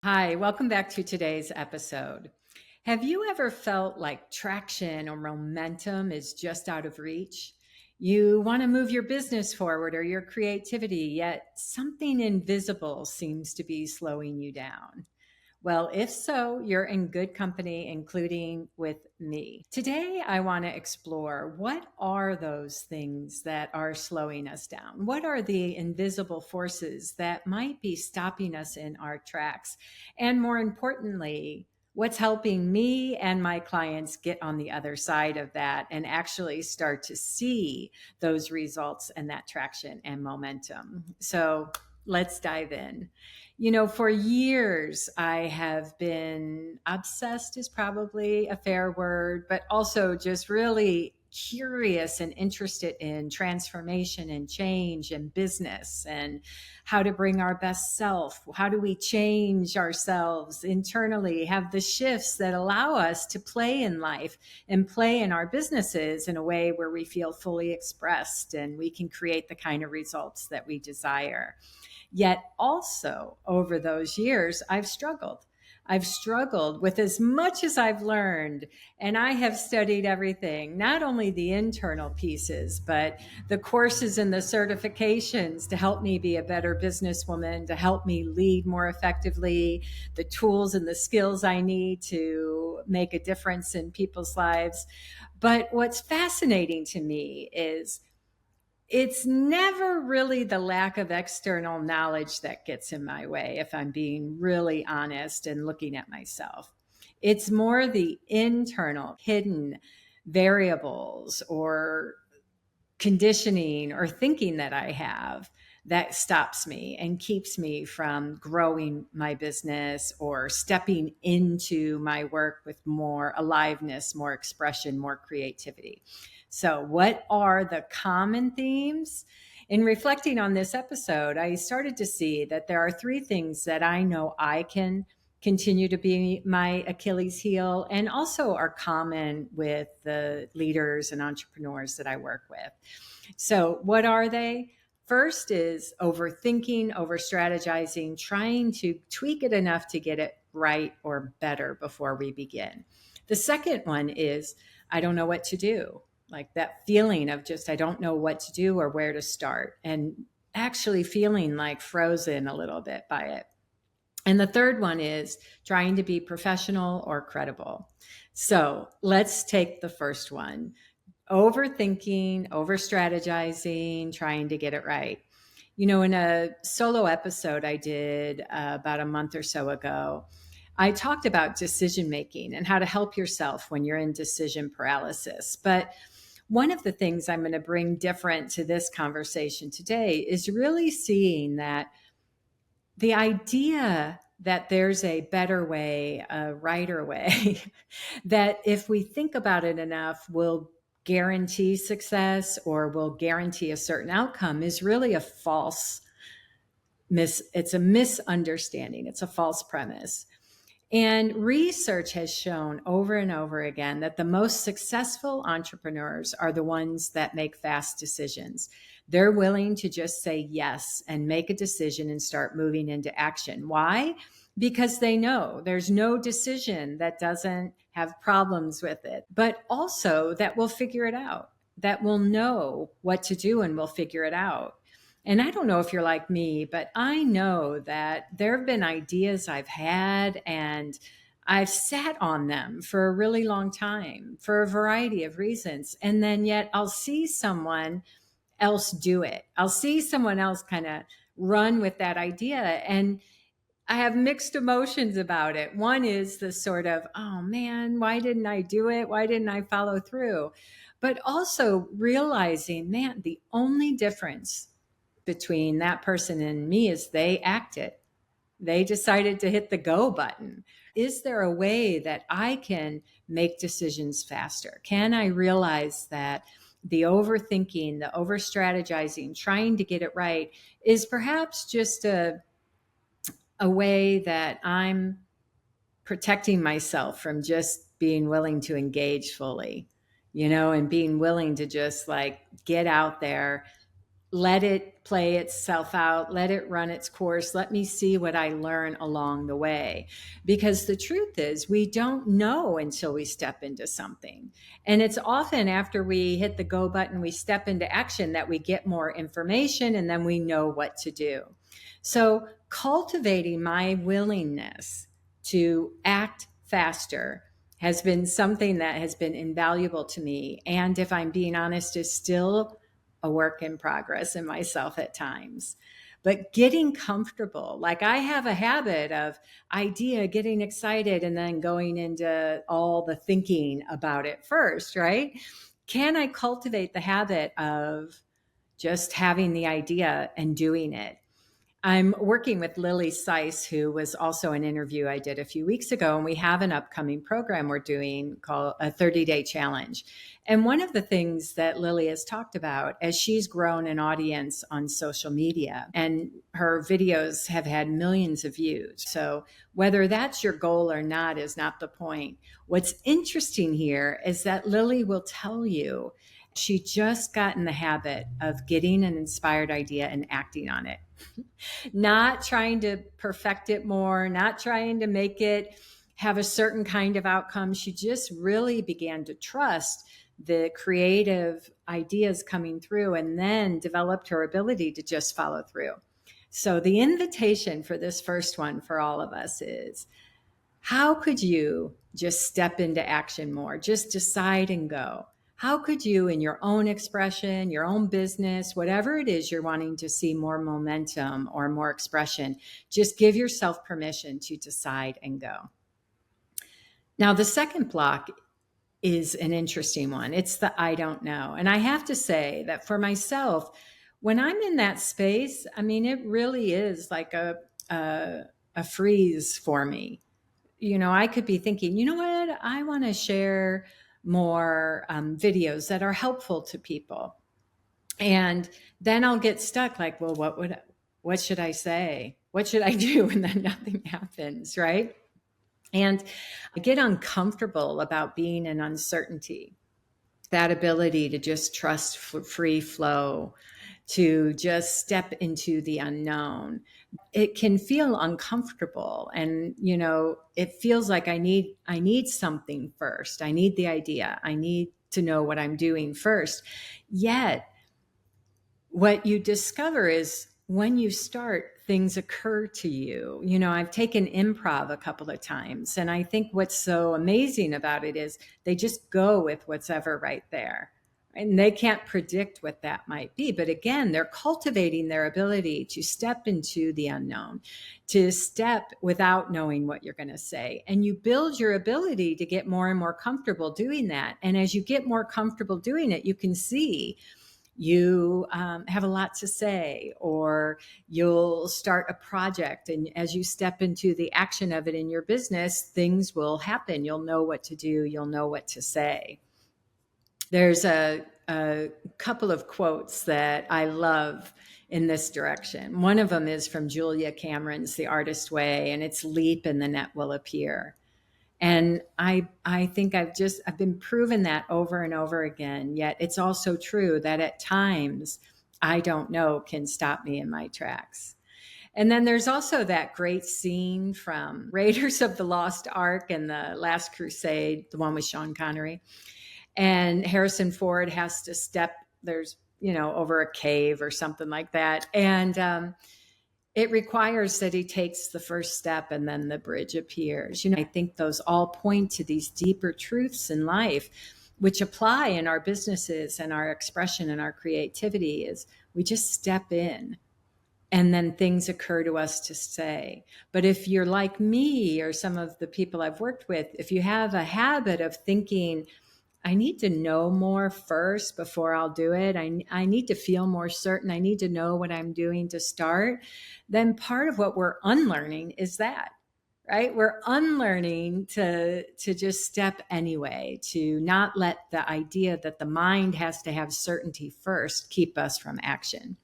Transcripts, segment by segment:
Hi, welcome back to today's episode. Have you ever felt like traction or momentum is just out of reach? You want to move your business forward or your creativity, yet something invisible seems to be slowing you down. Well, if so, you're in good company, including with me. Today, I want to explore what are those things that are slowing us down? What are the invisible forces that might be stopping us in our tracks? And more importantly, what's helping me and my clients get on the other side of that and actually start to see those results and that traction and momentum? So let's dive in. For years, I have been obsessed, is probably a fair word, but also just really curious and interested in transformation and change and business and how to bring our best self. How do we change ourselves internally, have the shifts that allow us to play in life and play in our businesses in a way where we feel fully expressed and we can create the kind of results that we desire. Yet also over those years, I've struggled. I've struggled with as much as I've learned, and I have studied everything, not only the internal pieces, but the courses and the certifications to help me be a better businesswoman, to help me lead more effectively, the tools and the skills I need to make a difference in people's lives. But what's fascinating to me is it's never really the lack of external knowledge that gets in my way, if I'm being really honest and looking at myself. It's more the internal hidden variables or conditioning or thinking that I have that stops me and keeps me from growing my business or stepping into my work with more aliveness, more expression, more creativity. So, what are the common themes? In reflecting on this episode, I started to see that there are three things that I know I can continue to be my Achilles heel and also are common with the leaders and entrepreneurs that I work with. So, what are they? First is overthinking, over strategizing, trying to tweak it enough to get it right or better before we begin. The second one is I don't know what to do, like that feeling of just I don't know what to do or where to start, and actually feeling like frozen a little bit by it. And the third one is trying to be professional or credible. So let's take the first one: overthinking, over strategizing, trying to get it right. In a solo episode I did about a month or so ago, I talked about decision making and how to help yourself when you're in decision paralysis. But one of the things I'm going to bring different to this conversation today is really seeing that the idea that there's a better way, a righter way, that if we think about it enough, will guarantee success or will guarantee a certain outcome is really a it's a misunderstanding. It's a false premise. And research has shown over and over again that the most successful entrepreneurs are the ones that make fast decisions. They're willing to just say yes and make a decision and start moving into action. Why? Because they know there's no decision that doesn't have problems with it, but also that we'll figure it out, that we'll know what to do and we'll figure it out. And I don't know if you're like me, but I know that there have been ideas I've had and I've sat on them for a really long time for a variety of reasons. And then yet I'll see someone else do it. I'll see someone else kind of run with that idea. And I have mixed emotions about it. One is the sort of, oh man, why didn't I do it? Why didn't I follow through? But also realizing, man, the only difference between that person and me is they acted. They decided to hit the go button. Is there a way that I can make decisions faster? Can I realize that the overthinking, the over strategizing, trying to get it right is perhaps just a way that I'm protecting myself from just being willing to engage fully, and being willing to just like get out there, let it play itself out, let it run its course, let me see what I learn along the way. Because the truth is, we don't know until we step into something. And it's often after we hit the go button, we step into action, that we get more information and then we know what to do. So cultivating my willingness to act faster has been something that has been invaluable to me. And if I'm being honest, is still a work in progress in myself at times. But getting comfortable, like I have a habit of getting excited and then going into all the thinking about it first, right? Can I cultivate the habit of just having the idea and doing it? I'm working with Lily Seiss, who was also an interview I did a few weeks ago, and we have an upcoming program we're doing called a 30-day challenge. And one of the things that Lily has talked about, as she's grown an audience on social media, and her videos have had millions of views. So whether that's your goal or not is not the point. What's interesting here is that Lily will tell you she just got in the habit of getting an inspired idea and acting on it. Not trying to perfect it more, not trying to make it have a certain kind of outcome. She just really began to trust the creative ideas coming through, and then developed her ability to just follow through. So the invitation for this first one for all of us is, how could you just step into action more? Just decide and go. How could you, in your own expression, your own business, whatever it is you're wanting to see more momentum or more expression, just give yourself permission to decide and go. Now, the second block is an interesting one. It's the I don't know. And I have to say that for myself, when I'm in that space, I mean, it really is like a freeze for me. I could be thinking, you know what, I want to share more videos that are helpful to people. And then I'll get stuck like, well, what should I say? What should I do? And then nothing happens, right? And I get uncomfortable about being in uncertainty, that ability to just trust free flow, to just step into the unknown. It can feel uncomfortable, and it feels like I need something first. I need the idea. I need to know what I'm doing first. Yet what you discover is, when you start, things occur to you. I've taken improv a couple of times, and I think what's so amazing about it is they just go with what's ever right there. And they can't predict what that might be. But again, they're cultivating their ability to step into the unknown, to step without knowing what you're going to say. And you build your ability to get more and more comfortable doing that. And as you get more comfortable doing it, you can see you have a lot to say, or you'll start a project. And as you step into the action of it in your business, things will happen. You'll know what to do. You'll know what to say. There's a couple of quotes that I love in this direction. One of them is from Julia Cameron's The Artist Way, and it's leap and the net will appear. And I think I've been proven that over and over again. Yet it's also true that at times I don't know can stop me in my tracks. And then there's also that great scene from Raiders of the Lost Ark and The Last Crusade, the one with Sean Connery. And Harrison Ford has to step, over a cave or something like that. And it requires that he takes the first step and then the bridge appears. I think those all point to these deeper truths in life, which apply in our businesses and our expression and our creativity. Is we just step in, and then things occur to us to say. But if you're like me or some of the people I've worked with, if you have a habit of thinking, I need to know more first before I'll do it, I need to feel more certain, I need to know what I'm doing to start, then part of what we're unlearning is that, right? We're unlearning to just step anyway, to not let the idea that the mind has to have certainty first keep us from action.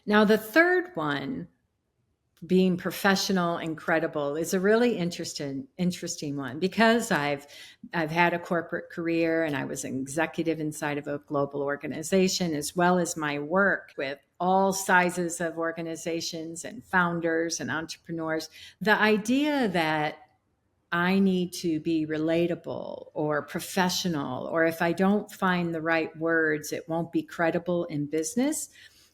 Now, the third one being professional and credible is a really interesting one, because I've had a corporate career and I was an executive inside of a global organization, as well as my work with all sizes of organizations and founders and entrepreneurs. The idea that I need to be relatable or professional, or if I don't find the right words, it won't be credible in business,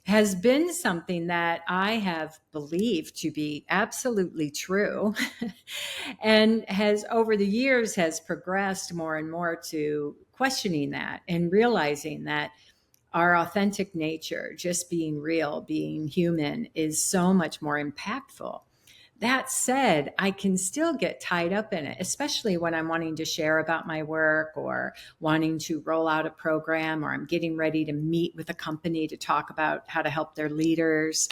has been something that I have believed to be absolutely true and has over the years has progressed more and more to questioning that and realizing that our authentic nature, just being real, being human, is so much more impactful. That said, I can still get tied up in it, especially when I'm wanting to share about my work or wanting to roll out a program, or I'm getting ready to meet with a company to talk about how to help their leaders.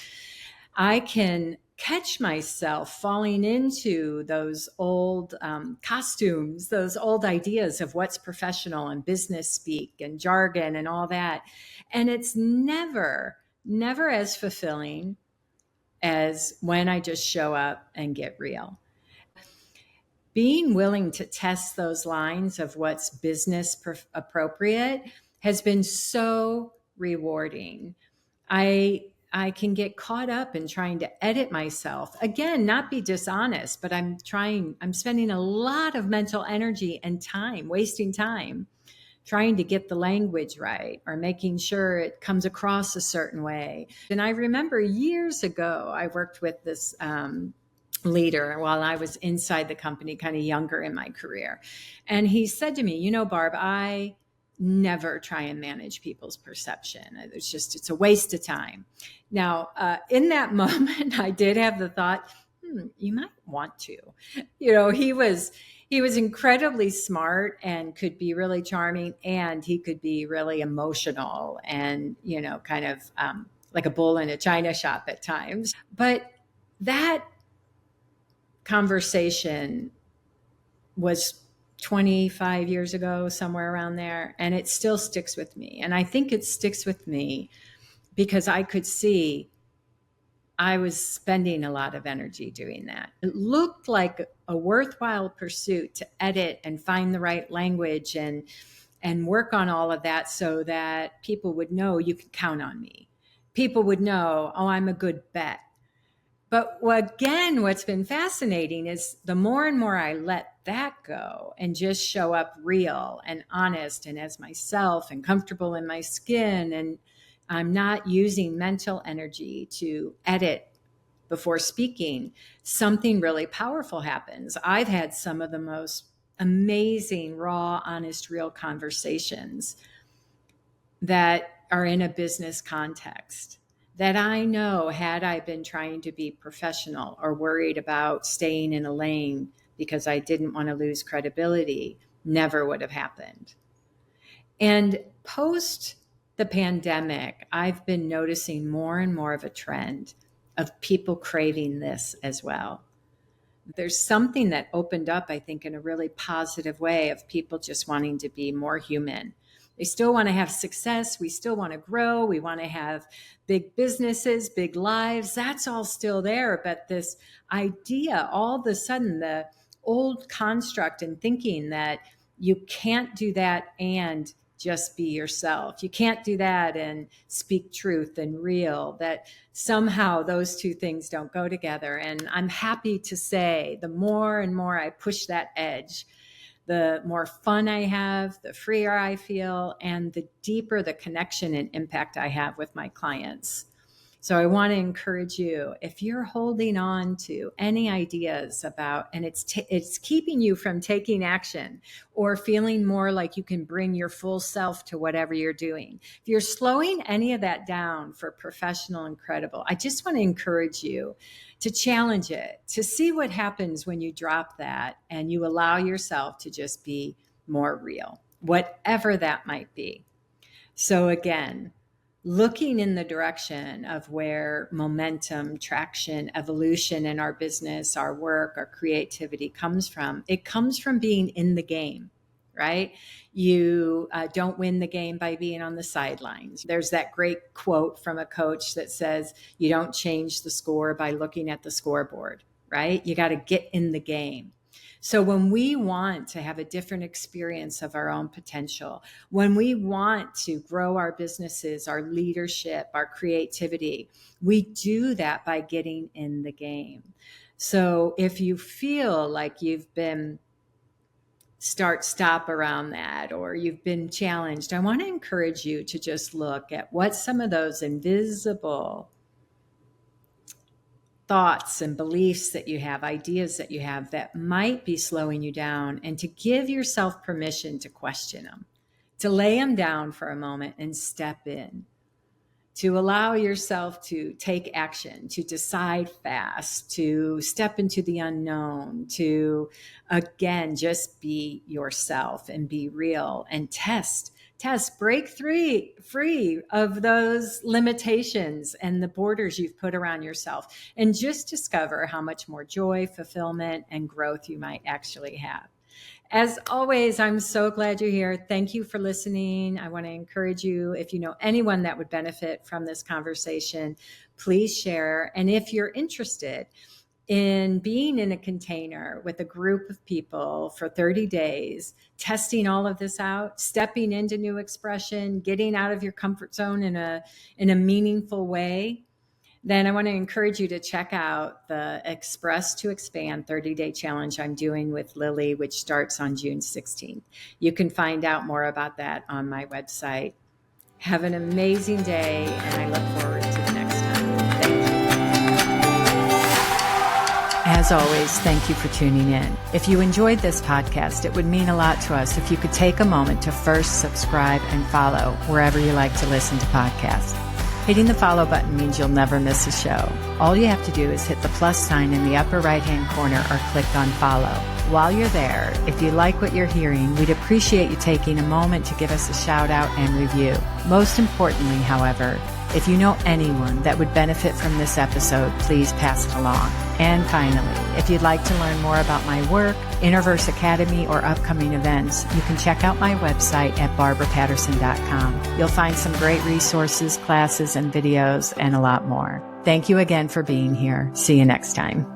I can catch myself falling into those old costumes, those old ideas of what's professional and business speak and jargon and all that. And it's never as fulfilling as when I just show up and get real. Being willing to test those lines of what's business appropriate has been so rewarding. I can get caught up in trying to edit myself. Again, not be dishonest, but I'm spending a lot of mental energy and time, wasting time trying to get the language right or making sure it comes across a certain way. And I remember years ago, I worked with this leader while I was inside the company, kind of younger in my career. And he said to me, Barb, I never try and manage people's perception. It's a waste of time. Now, in that moment, I did have the thought, you might want to. He was incredibly smart and could be really charming, and he could be really emotional and, kind of like a bull in a china shop at times. But that conversation was 25 years ago, somewhere around there, and it still sticks with me. And I think it sticks with me because I could see I was spending a lot of energy doing that. It looked like a worthwhile pursuit to edit and find the right language and work on all of that so that people would know you could count on me. People would know, oh, I'm a good bet. But again, what's been fascinating is the more and more I let that go and just show up real and honest and as myself and comfortable in my skin, and I'm not using mental energy to edit before speaking, something really powerful happens. I've had some of the most amazing, raw, honest, real conversations that are in a business context that I know, had I been trying to be professional or worried about staying in a lane because I didn't want to lose credibility, never would have happened. And post the pandemic, I've been noticing more and more of a trend of people craving this as well. There's something that opened up, I think, in a really positive way, of people just wanting to be more human. They still want to have success. We still want to grow. We want to have big businesses, big lives. That's all still there. But this idea, all of a sudden, the old construct and thinking that you can't do that and just be yourself. You can't do that and speak truth and real, that somehow those two things don't go together. And I'm happy to say the more and more I push that edge, the more fun I have, the freer I feel, and the deeper the connection and impact I have with my clients. So I want to encourage you, if you're holding on to any ideas about, and it's keeping you from taking action or feeling more like you can bring your full self to whatever you're doing, if you're slowing any of that down for professional and credible, I just want to encourage you to challenge it, to see what happens when you drop that and you allow yourself to just be more real, whatever that might be. So again, looking in the direction of where momentum, traction, evolution in our business, our work, our creativity comes from, it comes from being in the game, right? You don't win the game by being on the sidelines. There's that great quote from a coach that says, you don't change the score by looking at the scoreboard, right? You got to get in the game. So when we want to have a different experience of our own potential, when we want to grow our businesses, our leadership, our creativity, we do that by getting in the game. So if you feel like you've been stop around that, or you've been challenged, I want to encourage you to just look at what some of those invisible thoughts and beliefs that you have, ideas that you have that might be slowing you down, and to give yourself permission to question them, to lay them down for a moment and step in, to allow yourself to take action, to decide fast, to step into the unknown, to, again, just be yourself and be real and test, break free of those limitations and the borders you've put around yourself, and just discover how much more joy, fulfillment, and growth you might actually have. As always, I'm so glad you're here. Thank you for listening. I want to encourage you, if you know anyone that would benefit from this conversation, please share. And if you're interested in being in a container with a group of people for 30 days, testing all of this out, stepping into new expression, getting out of your comfort zone in a meaningful way, then I want to encourage you to check out the Express to Expand 30-day challenge I'm doing with Lily, which starts on June 16th. You can find out more about that on my website. Have an amazing day, and I look forward to the next time. Thank you. As always, thank you for tuning in. If you enjoyed this podcast, it would mean a lot to us if you could take a moment to first subscribe and follow wherever you like to listen to podcasts. Hitting the follow button means you'll never miss a show. All you have to do is hit the plus sign in the upper right-hand corner or click on follow. While you're there, if you like what you're hearing, we'd appreciate you taking a moment to give us a shout out and review. Most importantly, however, if you know anyone that would benefit from this episode, please pass it along. And finally, if you'd like to learn more about my work, Interverse Academy, or upcoming events, you can check out my website at barbarapatterson.com. You'll find some great resources, classes, and videos, and a lot more. Thank you again for being here. See you next time.